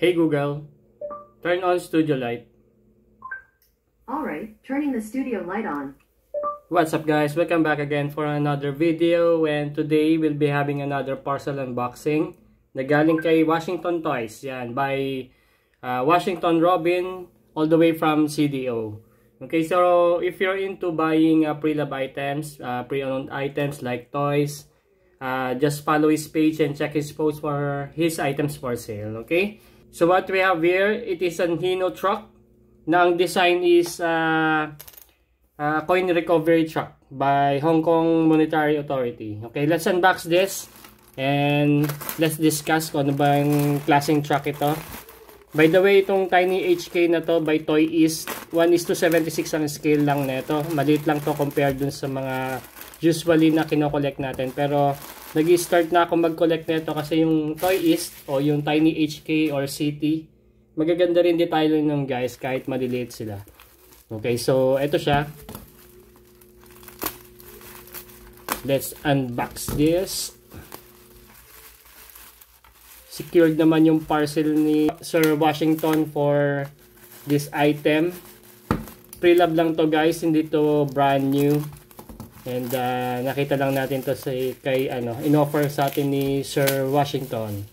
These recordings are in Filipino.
Hey Google, turn on studio light. Alright, turning the studio light on. What's up guys? Welcome back again for another video, and today we'll be having another parcel unboxing na galing kay Washington Toys. Yan, by Washington Robin, all the way from CDO. Okay, so if you're into buying pre-lab items, pre-owned items like toys, just follow his page and check his post for his items for sale. Okay, so what we have here, it is an Hino truck na ang design is coin recovery truck by Hong Kong Monetary Authority. Okay, let's unbox this and let's discuss kung ano ba yung klaseng truck ito. By the way, itong Tiny HK na to by Toy East, 1:76 ang scale lang na ito. Maliit lang to compared dun sa mga usually na kinokollect natin. Pero nag-start na ako mag-collect nito kasi yung Toy East o yung Tiny HK or CT, magaganda rin detailing ng guys kahit maliliit sila. Okay, so ito siya. Let's unbox this. Secured naman yung parcel ni Sir Washington for this item. Pre-lab lang to guys, hindi to brand new. And nakita lang natin to sa kay in-offer sa atin ni Sir Washington.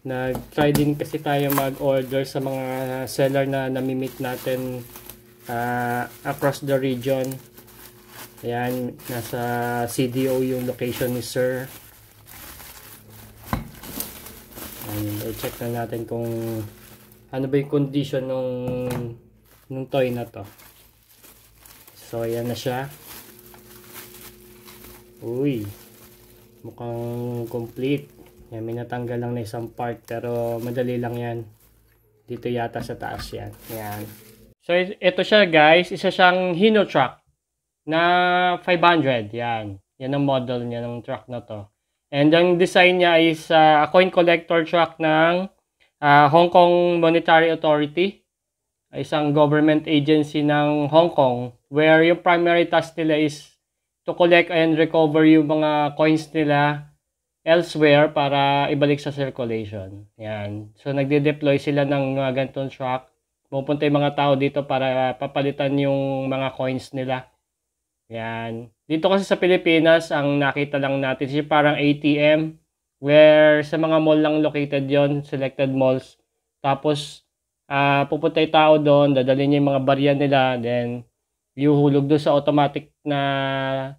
Nag-try din kasi tayo mag-order sa mga seller na nami-meet natin across the region. Ayan, nasa CDO yung location ni Sir. Ayan, i-check na natin kung ano ba yung condition nung toy na to. So, ayan na siya. Uy, mukhang complete. Yan, may natanggal lang na isang part pero madali lang yan. Dito yata sa taas yan. Yan. So, ito siya guys. Isa siyang Hino truck na 500. Yan. Yan ang model niya ng truck na to. And ang design niya is a coin collector truck ng Hong Kong Monetary Authority. Isang government agency ng Hong Kong where yung primary task nila is to collect and recover yung mga coins nila elsewhere para ibalik sa circulation. Yan. So, nagde-deploy sila ng ganitong truck. Pupunta yung mga tao dito para papalitan yung mga coins nila. Yan. Dito kasi sa Pilipinas, ang nakita lang natin is parang ATM where sa mga mall lang located yon, selected malls. Tapos, pupunta yung tao doon, dadalhin niya yung mga barya nila, then ihuhulog doon sa automatic na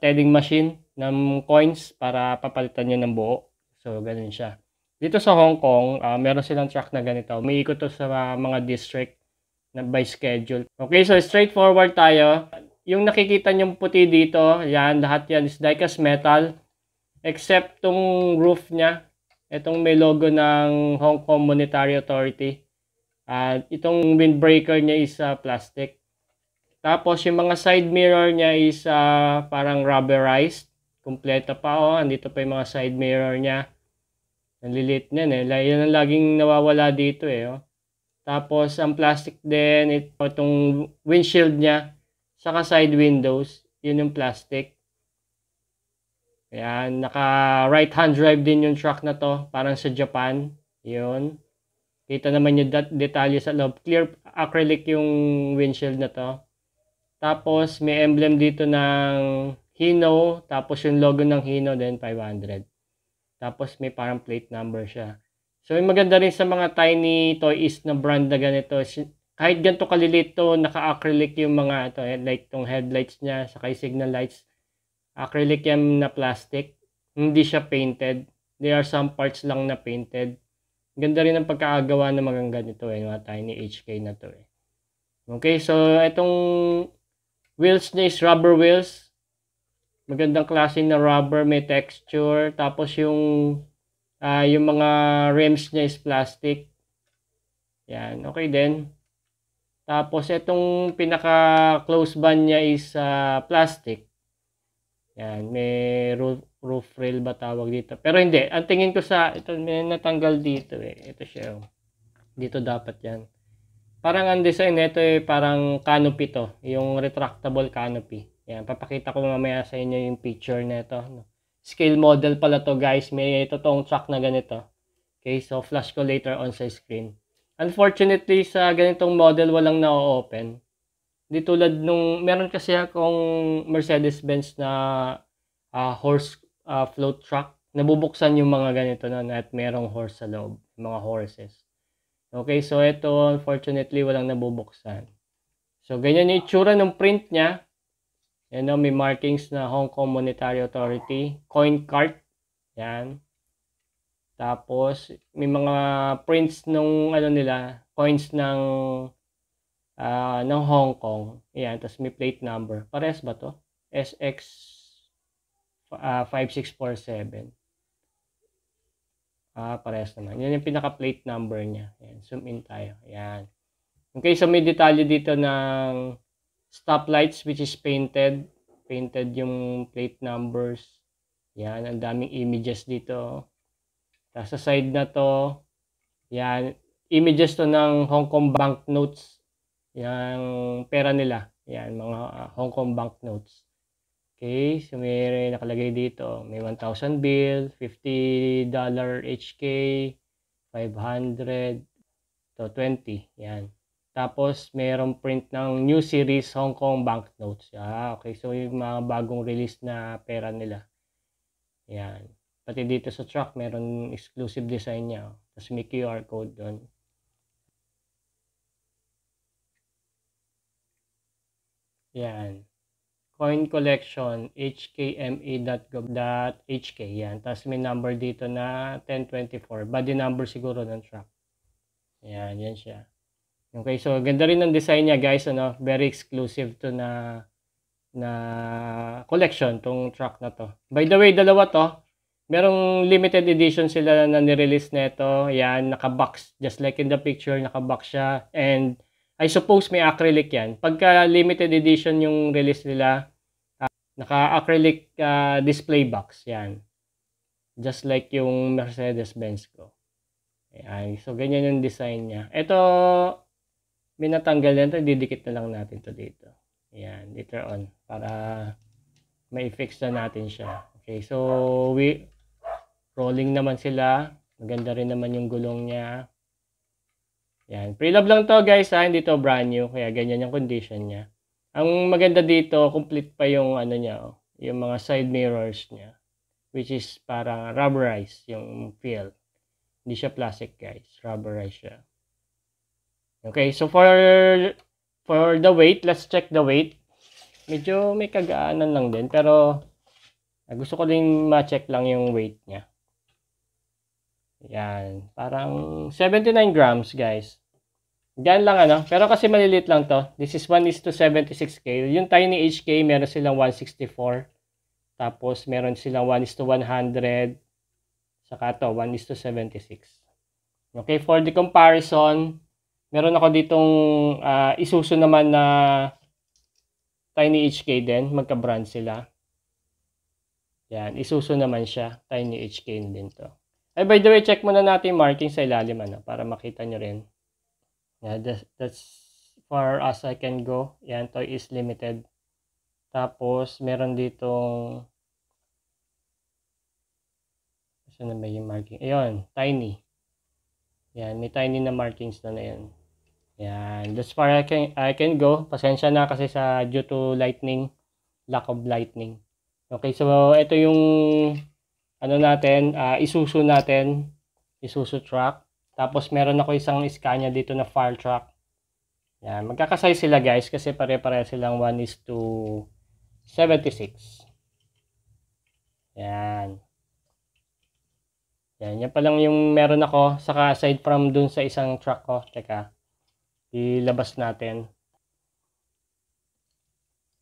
telling machine ng coins para papalitan nyo ng buo. So, ganun siya. Dito sa Hong Kong, meron silang truck na ganito. May ikot to sa mga district na by schedule. Okay, so straightforward tayo. Yung nakikita nyong puti dito, yan, lahat yan is die-cast metal. Except tong roof niya. Itong may logo ng Hong Kong Monetary Authority. Itong windbreaker niya is plastic. Tapos yung mga side mirror niya is parang rubberized. Kompleto pa andito pa yung mga side mirror niya. Ang lilit niyan yan ang laging nawawala dito Tapos ang plastic din, itong windshield niya, saka side windows, yun yung plastic. Ayan, naka right hand drive din yung truck na to, parang sa Japan. Yun. Kita naman yung detalye sa loob. Clear acrylic yung windshield na to. Tapos may emblem dito ng Hino, tapos yung logo ng Hino din 500. Tapos may parang plate number siya. So yung maganda rin sa mga Tiny Toy East na brand na ganito, kahit ganito kalilit to, naka-acrylic yung mga like tong headlights niya, saka yung signal lights. Acrylic yan na plastic. Hindi siya painted. There are some parts lang na painted. Ganda rin ang pagkakagawa ng mga ganito mga Tiny HK na to Okay, so itong wheels niya is rubber wheels. Magandang klase na rubber, may texture. Tapos yung mga rims niya is plastic. Yan, okay din. Tapos itong pinaka-close band niya is plastic. Yan, may roof rail ba tawag dito. Pero hindi, ang tingin ko ito may natanggal dito Ito siya. Dito dapat yan. Parang ang design nito parang canopy to. Yung retractable canopy. Yan, papakita ko mamaya sa inyo yung picture nito. scale model pala to guys. May totoong truck na ganito. Okay, so flash ko later on sa screen. Unfortunately, sa ganitong model walang na-open. Di tulad nung, meron kasi akong Mercedes-Benz na horse float truck. Nabubuksan yung mga ganito na at merong horse sa loob. Mga horses. Okay, so ito, unfortunately, walang nabubuksan. So, ganyan yung itsura ng print niya. Yan o, may markings na Hong Kong Monetary Authority. Coin cart. Yan. Tapos, may mga prints nung ano nila, coins ng Hong Kong. Yan, tapos may plate number. Parehas ba to? SX 5647. Parehas naman. Yan yung pinaka-plate number niya. Yan, zoom in tayo. Yan. Okay, so may detalye dito ng stoplights which is painted. Painted yung plate numbers. Yan, ang daming images dito. Tapos sa side na to, yan, images to ng Hong Kong banknotes. Yung pera nila. Yan, mga Hong Kong banknotes. Okay, so may nakalagay dito. May 1,000 bill, $50 HK, 500, to 20. Yan. Tapos, mayroong print ng new series Hong Kong banknotes. Okay, so yung mga bagong release na pera nila. Yan. Pati dito sa truck, meron exclusive design niya. Tapos may QR code doon. Yan. Coin collection, hkma.gov.hk. Yan. Tapos may number dito na 1024. Body number siguro ng truck. Yan, yan siya. Okay, so ganda rin ng design niya guys. Ano? Very exclusive to na collection tong truck na to. By the way, dalawa to. Merong limited edition sila na nirelease nito. Yan, naka-box. Just like in the picture, naka-box siya. And I suppose may acrylic yan. Pagka limited edition yung release nila, naka-acrylic display box. Yan. Just like yung Mercedes-Benz ko. Ayan. So, ganyan yung design niya. Ito, may natanggal yan. Ito, didikit na lang natin to dito. Ayan. Later on. Para may fix na natin siya. Okay. So, rolling naman sila. Maganda rin naman yung gulong niya. Yan. Pre-love lang to guys ha. Hindi to brand new. Kaya ganyan yung condition niya. Ang maganda dito, complete pa yung ano niya. Oh, yung mga side mirrors niya. Which is parang rubberized yung feel. Hindi siya plastic guys. Rubberized siya. Okay. So for the weight, let's check the weight. Medyo may kagaanan lang din. Pero gusto ko din ma-check lang yung weight niya. Yan. Parang 79 grams guys. Diyan lang ano. Pero kasi maliliit lang to. This is 1:76 scale. Yung tiny HK, meron silang 164. Tapos meron silang 1:100. Saka to, 1:76. Okay, for the comparison, meron ako ditong Isuzu naman na tiny HK din. Magka-brand sila. Yan, Isuzu naman siya. Tiny HK din to. Ay, by the way, check muna natin marking sa ilalim ano, para makita nyo rin. Yeah, that's far as I can go. Yan, toy is limited. Tapos, meron ditong saan na ba yung marking? Ayun, tiny. Yan, may tiny na markings na yan. Yan, that's far I can go. Pasensya na kasi sa due to lightning, lack of lightning. Okay, so ito yung ano natin, Isuzu natin, Isuzu truck. Tapos meron ako isang Scania dito na fire truck. Yan, magkakasay sila guys kasi pare-pare silang 1:76. Yan. Yan pa lang yung meron ako. Saka aside from dun sa isang truck ko. Teka, ilabas natin.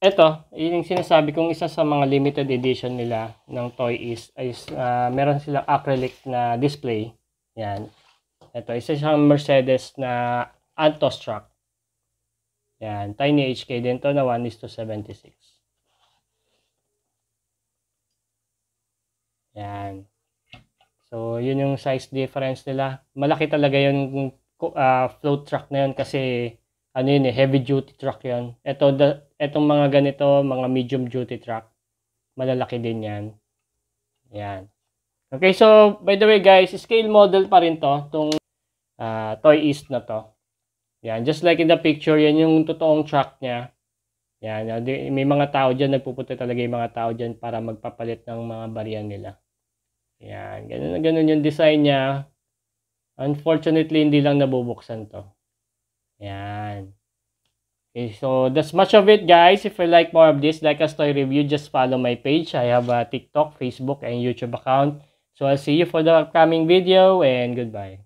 Ito, yung sinasabi kong isa sa mga limited edition nila ng toy is meron silang acrylic na display. Yan. Ito, isa siyang Mercedes na Antos truck. Yan, tiny HK din to na 1:76. Yan. So, yun yung size difference nila. Malaki talaga yung float truck na yun kasi ano yun heavy duty truck yun. Etong mga ganito, mga medium duty truck, malalaki din yan. Yan. Okay, so by the way guys, scale model pa rin to, tong Toy East na to. Yan, just like in the picture, yan yung totoong truck niya. Yan, may mga tao dyan, nagpupunta talaga yung mga tao dyan para magpapalit ng mga barya nila. Yan, ganun yung design niya. Unfortunately, hindi lang nabubuksan to. Yan. Okay, so that's much of it guys. If you like more of this, like a toy review, just follow my page. I have a TikTok, Facebook, and YouTube account. So I'll see you for the upcoming video and goodbye.